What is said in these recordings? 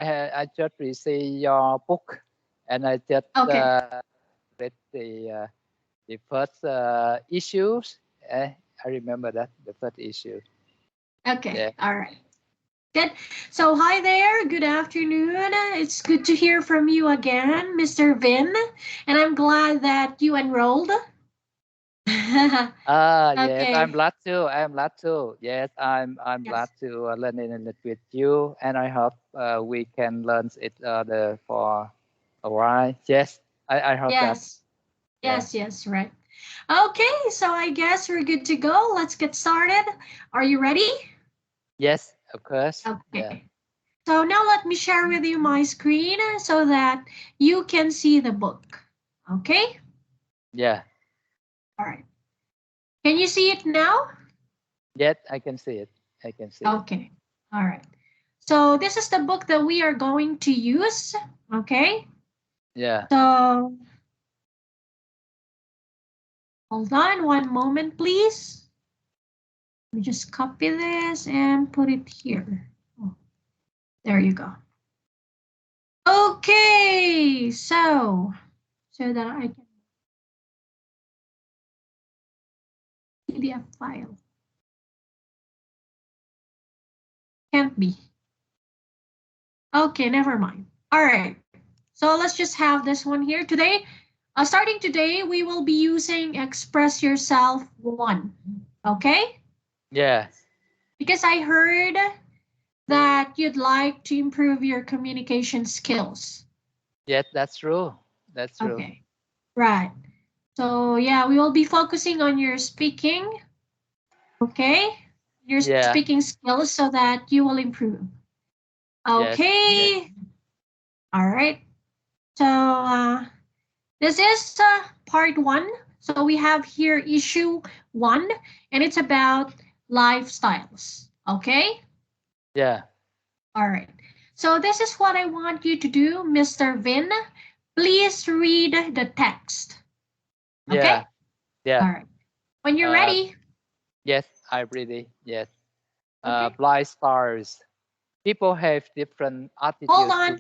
I just received your book, and I just read the first issues. I remember that the first issue. Okay, yeah. All right. Good. So hi there. Good afternoon. It's good to hear from you again, Mr. Vin, and I'm glad that you enrolled. Yes, I'm glad too. I'm glad too. Yes, I'm glad to learn English with you, and I hope we can learn it for a while. Yes, I hope that. Yes, right. Okay, so I guess we're good to go. Let's get started. Are you ready? Yes, of course. Okay. Yeah. So now let me share with you my screen so that you can see the book. Okay? Yeah. All right. Can you see it now? Yes, I can see it. I can see it. Okay. All right. So this is the book that we are going to use. Okay? Yeah. So hold on one moment, please. Let me just copy this and put it here. Oh, there you go. Okay, so that I can PDF file. Can't be. Okay, never mind. All right. So let's just have this one here today. Starting today, we will be using Express Yourself 1. Okay? Yeah. Because I heard that you'd like to improve your communication skills. Yes, that's true. That's true. Okay. Right. So yeah, we will be focusing on your speaking. Okay? Your speaking skills so that you will improve. Okay. Yes. All right. So this is part 1. So we have here issue 1, and it's about lifestyles. Okay? Yeah. All right. So this is what I want you to do, Mr. Vin. Please read the text. Okay? Yeah. Yeah. All right. When you're ready. Yes, I'm ready. Yes. Lifestyles. People have different attitudes. Hold on.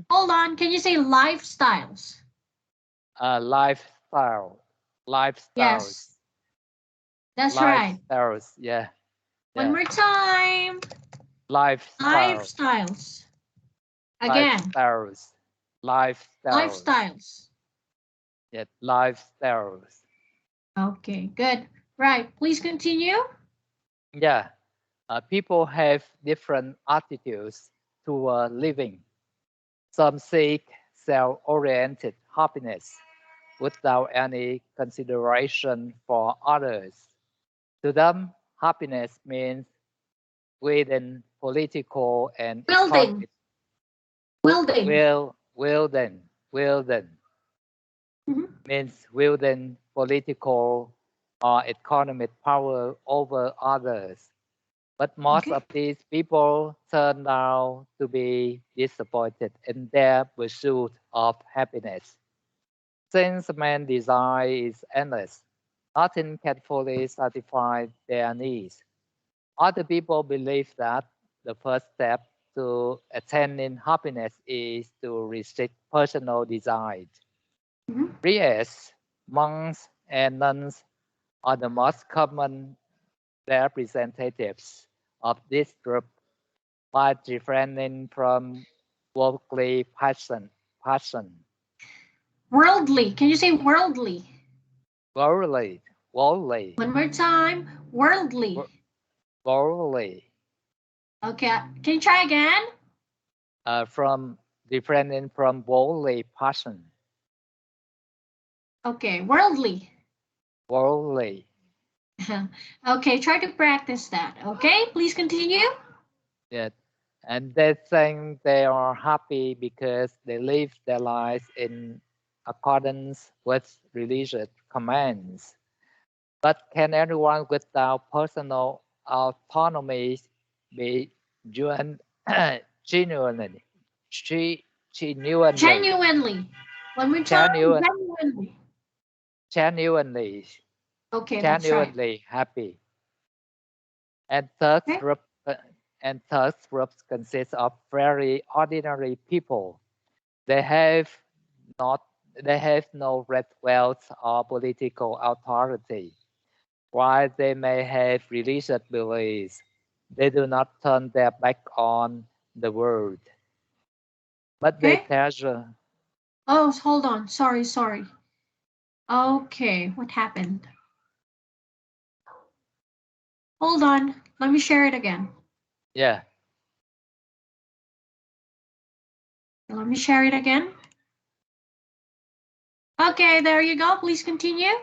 Hold on. Can you say lifestyles? Lifestyle. Lifestyles. Yes. That's right. Lifestyles. Yeah. One more time. Lifestyles. Again. Lifestyles. Lifestyles. Yeah, lifestyles. Okay, good. Right. Please continue. Yeah. People have different attitudes toward living. Some seek self-oriented happiness without any consideration for others. To them, happiness means within political and economic. Means wielding political or economic power over others. But most of these people turn out to be disappointed in their pursuit of happiness. Since man's desire is endless, nothing can fully satisfy their needs. Other people believe that the first step to attaining happiness is to restrict personal desires. Priests, monks, and nuns are the most common representatives of this group by refraining from worldly passion. Worldly. Can you say worldly? Worldly. One more time. Worldly. Worldly. Okay. Can you try again? From refraining from worldly passion. Okay. Worldly. Worldly. Okay. Try to practice that. Okay. Please continue. Yeah. And they think they are happy because they live their lives in accordance with religious commands. But can anyone without personal autonomy be genuinely? Genuinely. One more time. Genuinely. Genuinely. Okay, that's right. Genuinely happy. And third group and third groups consist of very ordinary people. They have no great wealth or political authority. While they may have religious beliefs, they do not turn their back on the world. But they treasure. Oh, hold on. Sorry. Okay, what happened? Hold on. Let me share it again. Yeah. Let me share it again. Okay, there you go. Please continue.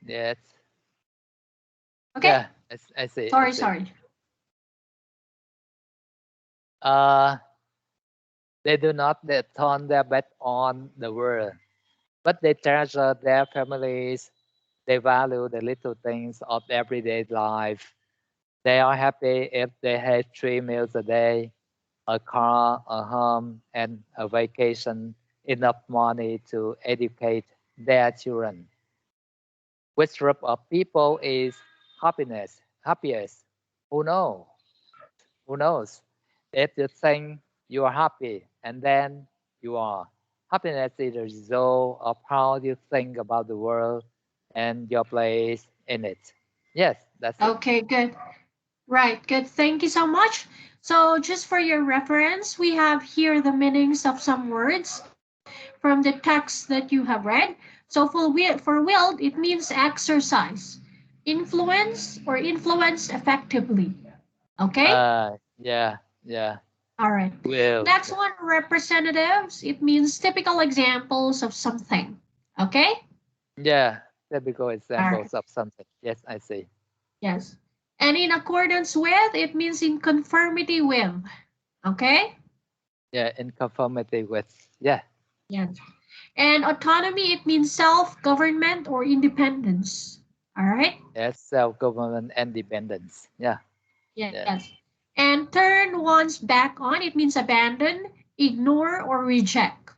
Yes. Okay. Yeah, I see. Sorry. They do not turn their back on the world, but they treasure their families. They value the little things of everyday life. They are happy if they have 3 meals a day, a car, a home, and a vacation, enough money to educate their children. Which group of people is happiest? Who knows? Who knows? If you think you are happy and then you are. Happiness is the result of how you think about the world and your place in it. Yes, that's it. Okay, good. Right, good. Thank you so much. So just for your reference, we have here the meanings of some words from the text that you have read. So for will, it means exercise, influence, or influence effectively. Okay? Yeah. All right. Will. Next one, representatives. It means typical examples of something. Okay? Yeah, typical All right. examples of something. Yes, I see. Yes. And in accordance with, it means in conformity with. Okay? Yeah, in conformity with. Yeah. Yes. And autonomy, it means self-government or independence. All right? Yes, self-government independence. Yeah. Yes. And turn one's back on, it means abandon, ignore, or reject.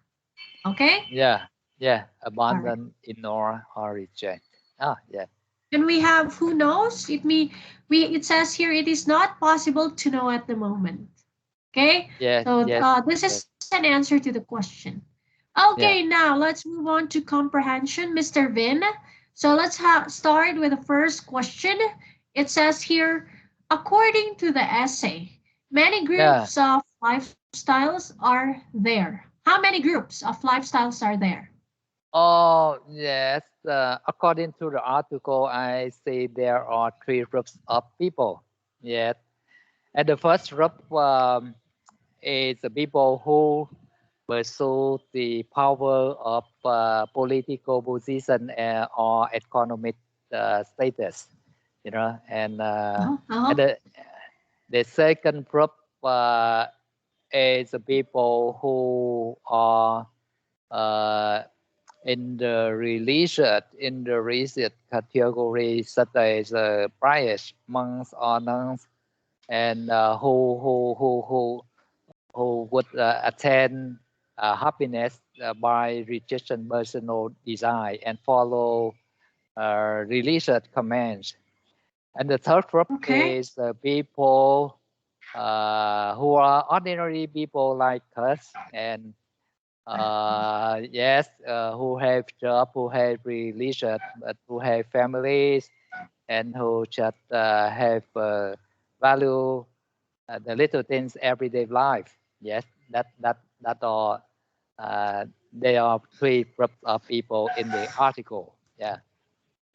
Okay? Yeah. All right. Abandon, ignore, or reject. Yeah. And we have who knows. It says here it is not possible to know at the moment. Okay? Yes, So yes, this is yes. an answer to the question. Okay, Yeah. now let's move on to comprehension, Mr. Vin. So let's start with the first question. It says here, according to the essay, many Yeah. groups of lifestyles are there. How many groups of lifestyles are there? Oh, yes. According to the article, I see there are 3 groups of people. Yes. And the first group is the people who pursue the power of political position or economic status, and the second group is the people who are uh, in the religious category, such as priests, monks, or nuns, and who would attain happiness by rejecting personal desire and follow religious commands. And the third group is the people who are ordinary people like us, and who have job, who have religion, but who have families, and who just have value the little things everyday life. Yes, that are they are 3 groups of people in the article. Yeah.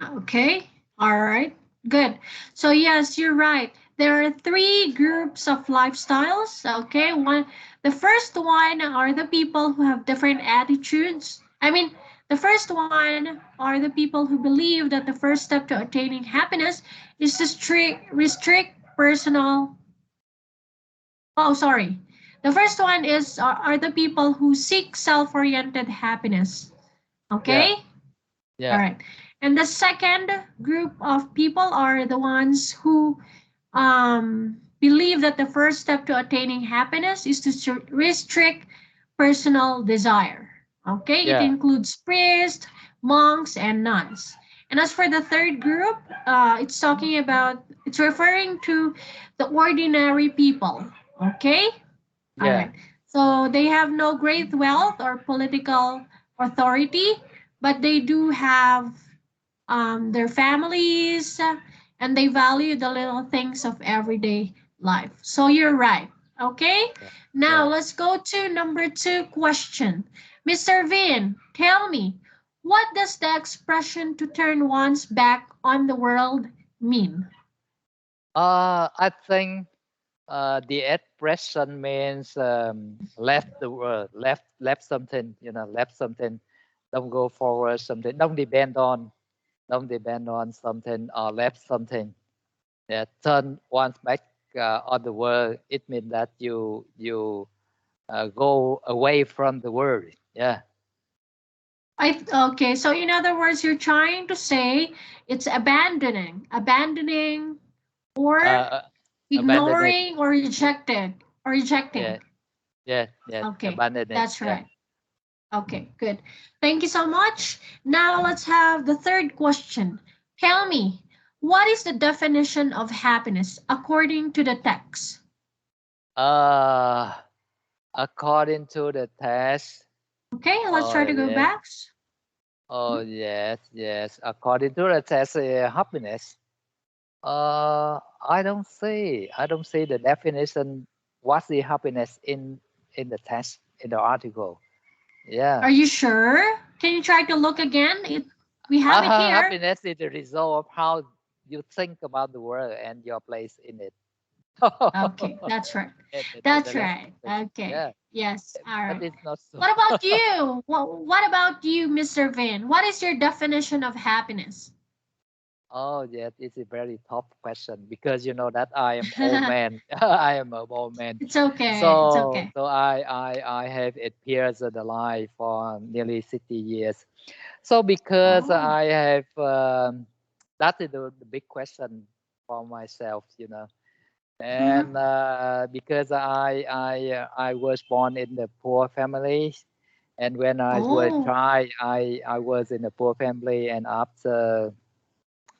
Okay. All right. Good. So yes, you're right. There are 3 groups of lifestyles. Okay. The first one are the people who have different attitudes. The first one are the people who believe that the first step to attaining happiness is to restrict personal. Oh, sorry. The first one are the people who seek self-oriented happiness. Okay? Yeah. All right. And the second group of people are the ones who believe that the first step to attaining happiness is to restrict personal desire. Okay? It includes priests, monks, and nuns. And as for the third group, it's talking about It's referring to the ordinary people. Okay? Yeah. All right. So they have no great wealth or political authority, but they do have their families, and they value the little things of everyday life. So you're right. Okay? Yeah. Now Yeah. let's go to number 2 question. Mr. Vin, tell me, what does the expression to turn one's back on the world mean? I think the expression means left the world, left something, left something, don't go forward something, don't depend on something, or left something. Yeah, turn one's back on the world. It means that you go away from the world. Yeah. Okay, so in other words, you're trying to say it's abandoning, or ignoring, or rejecting. Yeah. Okay, Abandon it. that's right. Okay, good. Thank you so much. Now let's have the third question. Tell me, what is the definition of happiness according to the text? According to the text. Okay, let's try to go back. Oh, yes. According to the text, happiness. I don't see the definition. What's the happiness in the text, in the article? Yeah. Are you sure? Can you try to look again? We have it here. Happiness is the result of how you think about the world and your place in it. Okay, that's right. That's right. Okay. Yeah. Yes. All right. But it's not so. What about you? What about you, Mr. Vin? What is your definition of happiness? Oh, yeah, it's a very tough question because you know that I am old man. I am an old man. It's okay. So, it's okay. So I have experienced the life for nearly 60 years. So because I have, that is the big question for myself, and because I was born in the poor family, and when I was a child, I was in a poor family, and after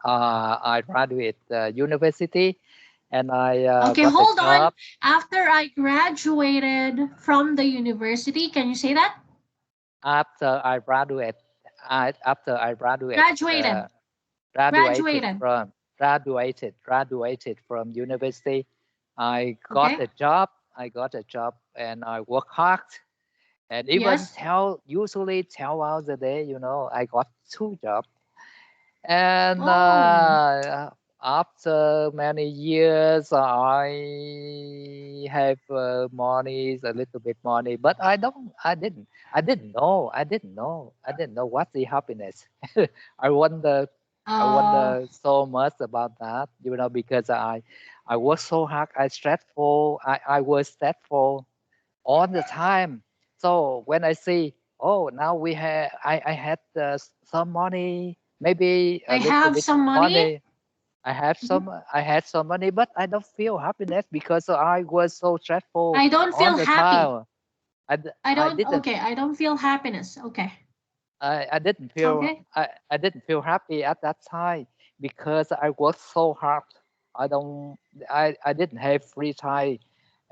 I graduated university, and I okay, got hold a job. on. After I graduated from the university, can you say that? After I graduated from university, I got a job. And I work hard, and even usually 12 hours a day. I got 2 jobs, and after many years, I have money, a little bit money, but I didn't know what's the happiness. I wonder so much about that, because I work so hard. I was stressful all the time. So when I see, now I had some money, maybe a little bit some money. I had some money, but I don't feel happiness because I was so stressful. I don't feel happy. Time. I don't feel happiness. Okay. I didn't feel I didn't feel happy at that time because I worked so hard. I didn't have free time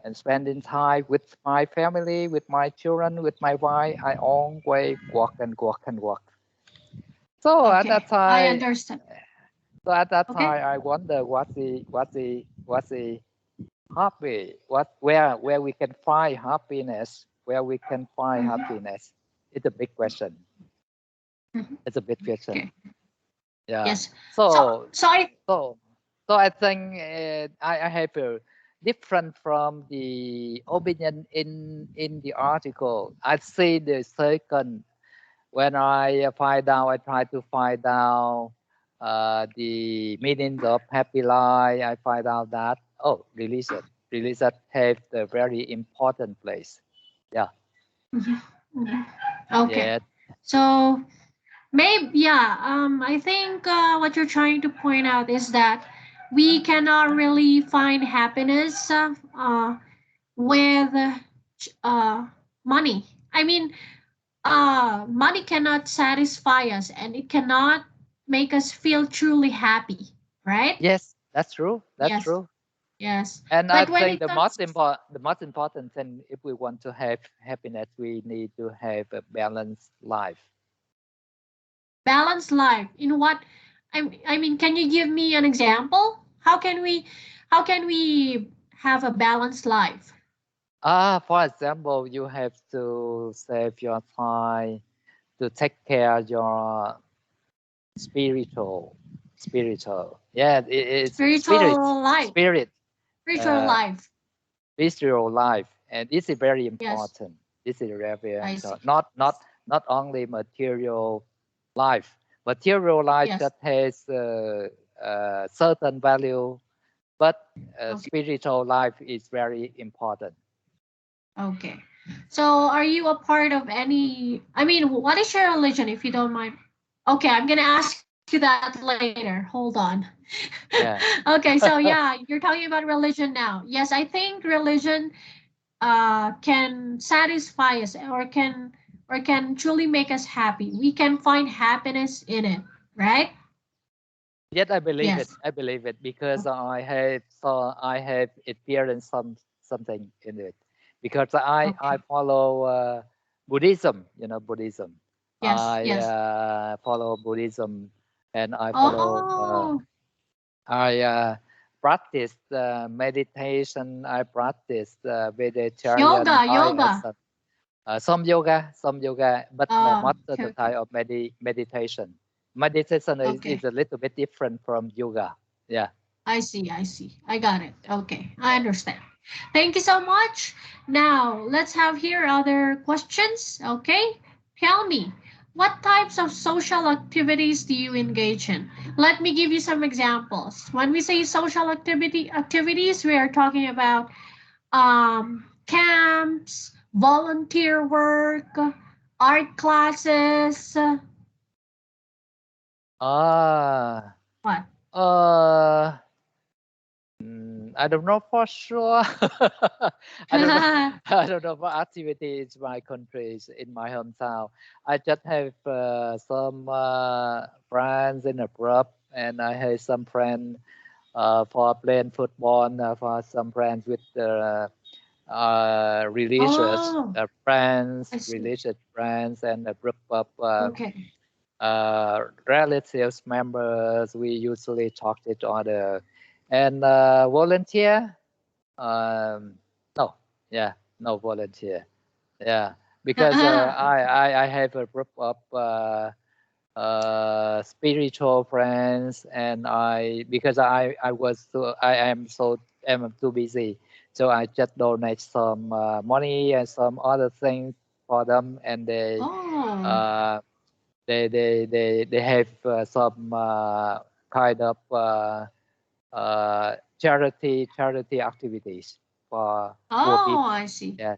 and spending time with my family, with my children, with my wife. I always work. So at that time, I understand. So at that time, I wonder what's the happy, where we can find happiness, happiness. It's a big question. It's a big question. Okay. Yeah. Yes. So I think I have a different from the opinion in the article. I see the second. When I try to find out the meaning of happy life. I find out that religion have a very important place. Yeah. Okay. Yeah. So maybe I think what you're trying to point out is that we cannot really find happiness with money. I mean, money cannot satisfy us, and it cannot make us feel truly happy, right? Yes, That's true. That's Yes. true. Yes. And But I when think it comes the most important thing, if we want to have happiness, we need to have a balanced life. balanced life, in what I mean, can you give me an example? How can we have a balanced life? For example, you have to save your time to take care of your spiritual. Yeah, it's Spiritual life. Spiritual life. Spiritual life, and this is very Yes. important. This is very I see. important. Not only material life. Material life Yes. that has certain value, but Okay. spiritual life is very important. Okay. So are you a part of any, I mean, what is your religion, if you don't mind? Okay, I'm gonna ask you that later. Hold on. Yeah. Okay, so yeah, you're talking about religion now. Yes, I think religion can satisfy us, or can truly make us happy. We can find happiness in it, right? Yes, I believe it. Yes. I believe it because I have experienced something in it. Because I Okay. follow Buddhism. You know Buddhism. Yes. I Yes. follow Buddhism, and Oh, I practice meditation. I practice vegetarian diet. yoga. Some yoga, but most of Okay, the okay. time of meditation. Meditation is Okay. a little bit different from yoga. Yeah. I see. I see. I got it. Okay. I understand. Thank you so much. Now, let's have here other questions. Okay. Tell me, what types of social activities do you engage in? Let me give you some examples. When we say social activities, we are talking about camps, volunteer work, art classes. Ah. What? I don't know for sure. I don't know. I don't know what activities my countries in my hometown. I just have some friends in a group, and I have some friends for playing football. For some friends with religious Oh, I see. religious friends, and a group of Okay. relatives members. We usually talk to each other, and volunteer. No, yeah, no volunteer. Yeah, because Okay. I have a group of spiritual friends, and I am too busy, so I just donate some money and some other things for them, and Oh, uh, they have some kind of charity activities for poor oh, people. I see. Yeah,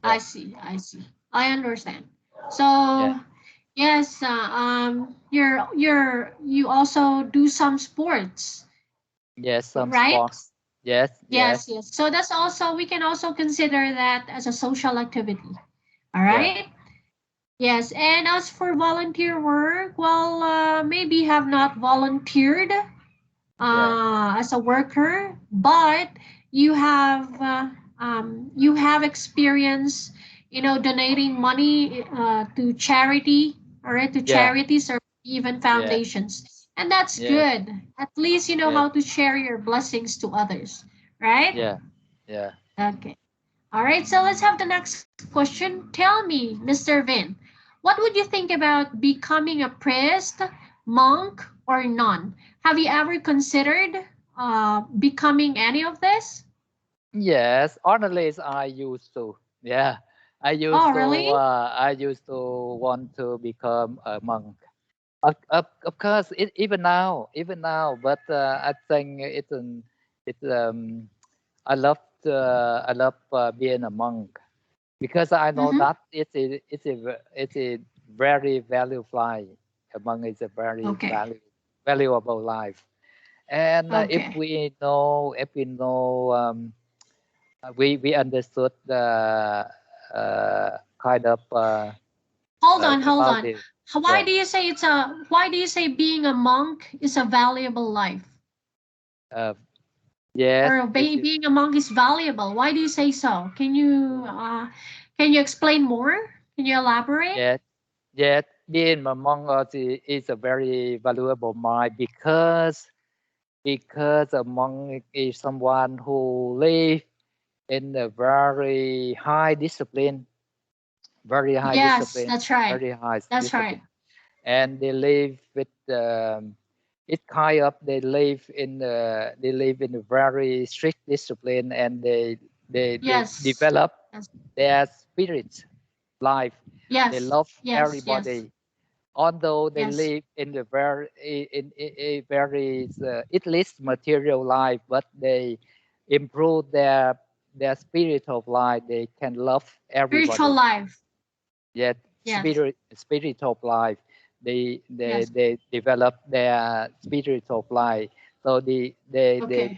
I yeah, see. I see. I understand. yeah, So, yes, you also do some sports, yes. Some right? sports. Yes, yes, Yes, yes. So that's also, we can also consider that as a social activity. All yeah, right. Yes, and as for volunteer work, well, maybe have not volunteered yeah, as a worker, but you have experience, donating money to charity, all right, to yeah, charities or even yeah, foundations, and that's yes, good. At least you know yes, how to share your blessings to others, right? yeah, yeah. Okay. All right, so let's have the next question. Tell me, Mr. Vin, what would you think about becoming a priest, monk, or nun? Have you ever considered becoming any of this? Yes, honestly, I used to. Yeah, Oh, really? I used to want to become a monk. Of course, even now. But I think I love being a monk because I know Mm-hmm. that it's a very valuable. A monk is a very Okay. valuable life. And Okay. if we know we understood the kind of Hold on, hold about on. it. Yeah. Why do you say being a monk is a valuable life? Yes. Or being a monk is valuable. Why do you say so? Can you explain more? Can you elaborate? Yes. Yes. Being a monk is a very valuable mind because a monk is someone who live in a very high discipline. Very high Yes, discipline. that's right. Very high That's discipline. right. And they live with it kind of they live in a very strict discipline, and they Yes. develop Yes. their spirit life. Yes. They love Yes. everybody, Yes. although they Yes. live in the very a very at least material life, but they improve their spirit of life. They can love everybody. Spiritual life. Yet Yes. spirit of life. They Yes. develop their spirit of life, so they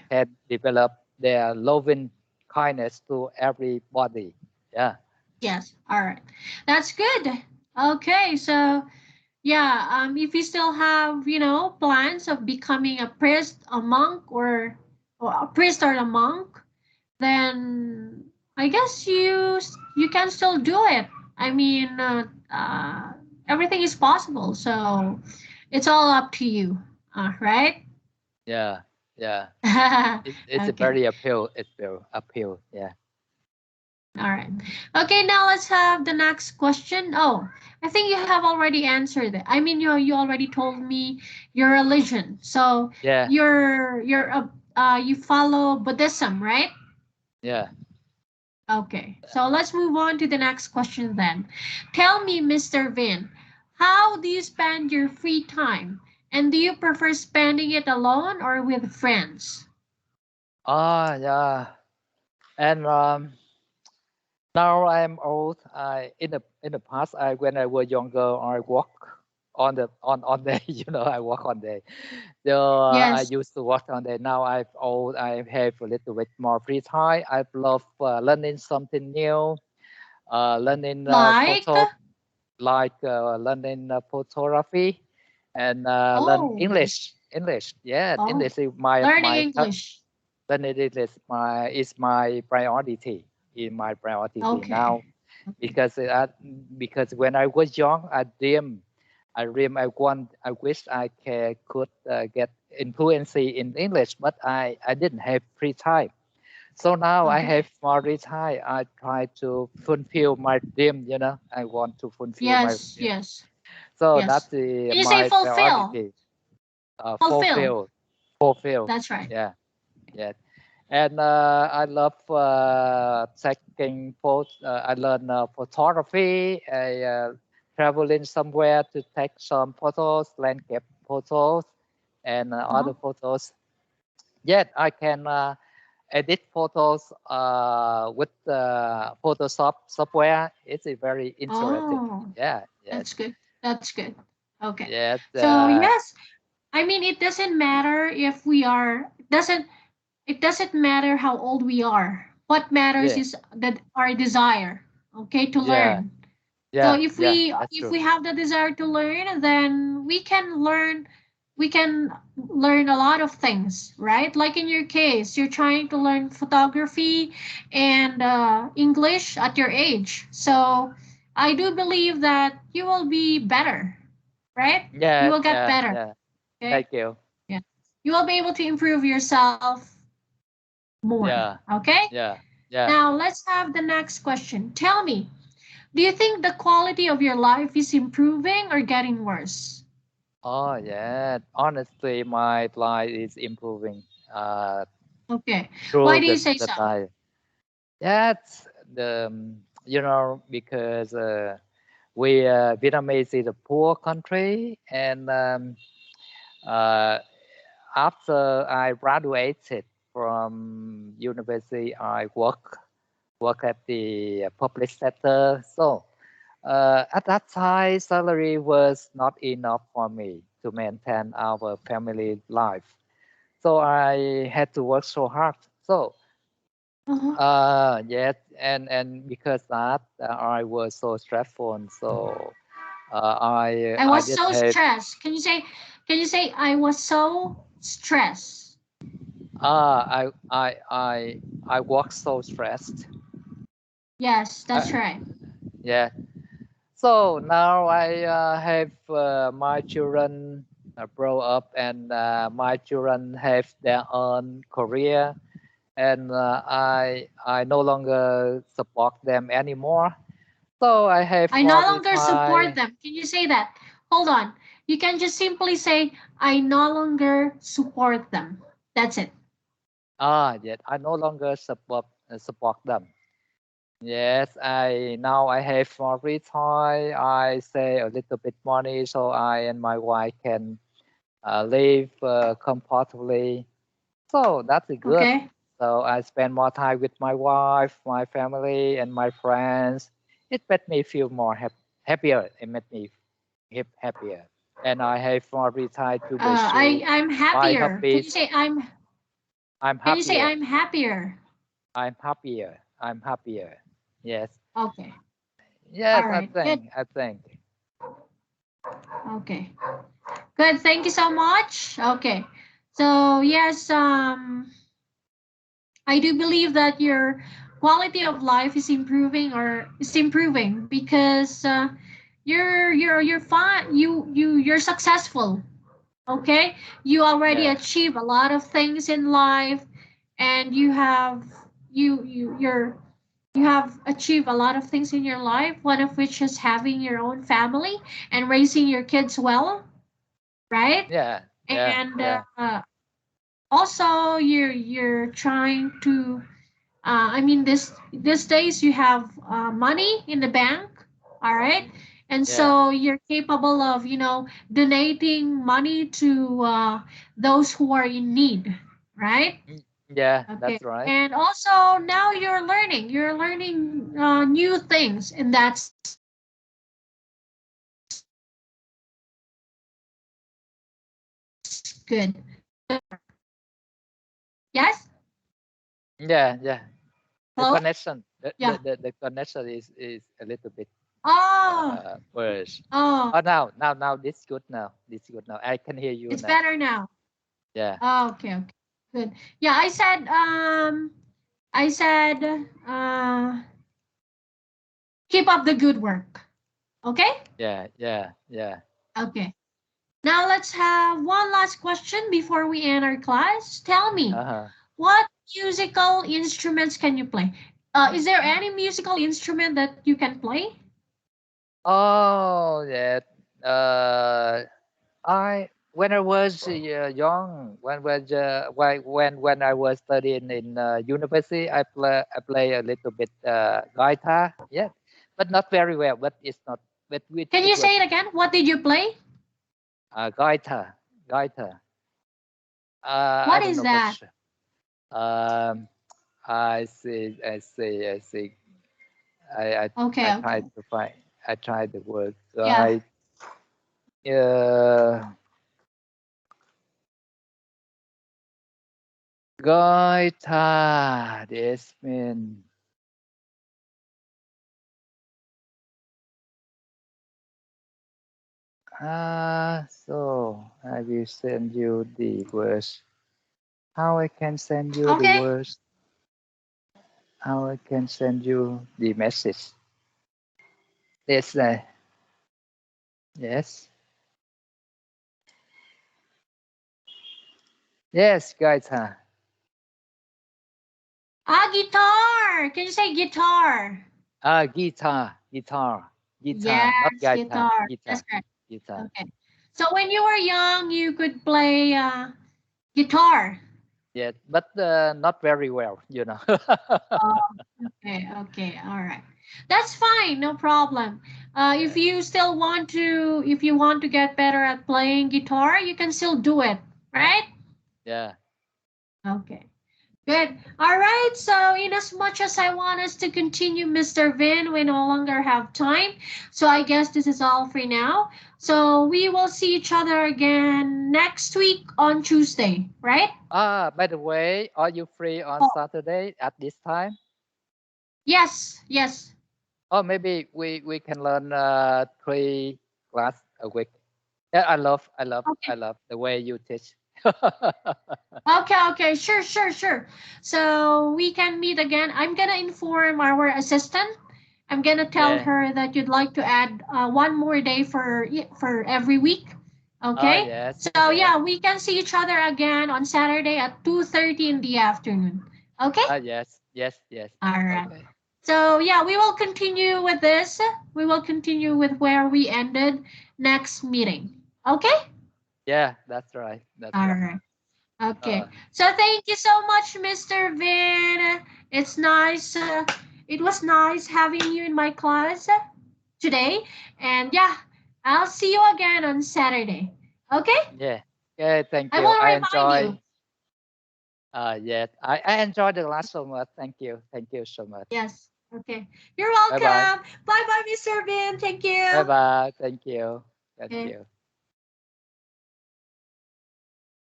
can develop their loving kindness to everybody. Yeah. Yes. All right. That's good. Okay. So yeah, if you still have, plans of becoming a priest, a monk, or a priest or a monk, then I guess you can still do it. I mean, everything is possible, so it's all up to you, right? Yeah. Yeah. It's a Okay. very uphill. Uphill. Yeah. All right. Okay, now let's have the next question. Oh, I think you have already answered it. I mean, you already told me your religion. So Yeah. you follow Buddhism, right? Yeah. Okay. So let's move on to the next question then. Tell me, Mr. Vin, how do you spend your free time? And do you prefer spending it alone or with friends? Yeah. And now I'm old. In the past, when I was younger, I walk on day. I walk on day. So I Yes. used to walk on day. Now I'm old. I have a little bit more free time. I love learning something new. Learning Like? learning photography, and learn Oh. English. English. Yeah, Oh. English is Learning English. learning English is my priority. In my priority Okay. now, because when I was young, I wish I could get fluency in English, but I didn't have free time. So now I Okay. have more free time. I try to fulfill my dream. I want to fulfill my Yes. dream. Yes. So Yes. that's Can you say my fulfill? priority. Fulfill. Fulfill. That's right. Yeah, yeah. And I love taking photos. I learn photography. I traveling somewhere to take some photos, landscape photos, and other photos. Yet I can edit photos with Photoshop software. It's very interesting. Oh, Yeah, yes, that's good. That's good. Okay. yes, So yes, I mean it doesn't matter if we are it doesn't matter how old we are. What matters yeah, is that our desire, okay, to yeah, learn. So yeah, if yeah. we That's if true. we have the desire to learn, then we can learn a lot of things, right? Like in your case, you're trying to learn photography and English at your age. So I do believe that you will be better, right? You Yeah, will get yeah, better. yeah. Okay. Thank you. Yeah. You will be able to improve yourself more. Yeah, Okay. yeah, yeah. Now let's have the next question. Tell me, do you think the quality of your life is improving or getting worse? Oh, yeah. Honestly, my life is improving Okay. Why through do you say the so? time. That's because we Vietnamese is a poor country, and after I graduated from university, I work at the public sector. So at that time, salary was not enough for me to maintain our family life. So I had to work so hard. So Uh-huh. yes, and because that I was so stressful, so I I was did so have stressed. Can you say I was so stressed? I work so stressed. Yes, that's right. Yeah. So now I have my children grow up, and my children have their own career, and I no longer support them anymore. So I have I no more longer support time. them. Can you say that? Hold on. You can just simply say, I no longer support them. That's it. Yes, I no longer support them. Yes, I now I have more free time. I save a little bit money so I and my wife can live comfortably. So that's good. Okay. So I spend more time with my wife, my family, and my friends. It made me feel more happier. It made me happier, and I have more free time to pursue I'm my happier. Can you hobbies. say I'm can you say happier. I'm happier? I'm happier. I'm happier. Yes. Okay. Yes, All I right. Good. think. I think. Okay. Good. Thank you so much. Okay. So yes, I do believe that your quality of life is improving because you're fine. You're successful. Okay, you already Yeah. achieve a lot of things in life, and you have achieved a lot of things in your life. One of which is having your own family and raising your kids well, right? Yeah. Yeah. And Yeah. also you're trying to I mean, these days you have money in the bank, all right, and Yeah. so you're capable of donating money to those who are in need, right? Yeah. Okay, That's right. and also now you're learning new things, and that's good. Yes. Yeah. Yeah. The Hello. connection. Yeah. The connection is a little bit Oh. worse. Oh. Oh, now this good now. This good now. I can hear you It's now. better now. Yeah. Oh, okay. Okay. Good. Yeah. I said, keep up the good work. Okay? Yeah. Yeah. Yeah. Okay. Now let's have one last question before we end our class. Tell me, Uh-huh. what musical instruments can you play? Is there any musical instrument that you can play? Oh, yeah. Uh, I when I was young, when I was studying in university, I play a little bit guitar. Yeah, but not very well. But it's not. But Can it you was say it again? What did you play? guitar. Guitar. I What don't is know that? much. Um, I see. I see. I see. I Okay, tried okay. to find. I tried the word Yeah. guide. Uh, guitar. This mean. So I will send you the words. How I can send you the Okay. words? How I can send you the message? Yes, yes, yes, guitar. Guitar. Can you say guitar? Guitar, not Yes, guitar, guitar. That's guitar, right. guitar. Okay. So when you were young, you could play guitar. Yeah, but not very well, Oh, okay, okay, all right. That's fine, no problem. If Yeah, you still want to, if you want to get better at playing guitar, you can still do it, right? yeah. Okay. Good. All right. So, in as much as I want us to continue, Mr. Vin, we no longer have time. So, I guess this is all for now. So, we will see each other again next week on Tuesday, right? By the way, are you free on Oh, Saturday at this time? yes, yes. Or maybe we can learn 3 class a week. Yeah, I love Okay. the way you teach. Okay, sure. So we can meet again. I'm gonna inform our assistant. I'm gonna tell her that you'd like to add one more day for every week. Okay. Yes. So yeah, we can see each other again on Saturday at 2:30 in the afternoon. Okay. Yes. All right. Okay. So yeah, we will continue with this. We will continue with where we ended next meeting. Okay. Yeah, that's right. All right. Okay. So thank you so much, Mr. Vin. It's nice. It was nice having you in my class today. And yeah, I'll see you again on Saturday. Okay? Yeah. Okay, thank I you. will I remind enjoy. you. Yes, I enjoyed the class so much. Thank you. Thank you so much. Yes. Okay. You're Bye bye. welcome. Bye bye, Mr. Vin. Thank you. Bye bye. Thank you. Thank Okay. you.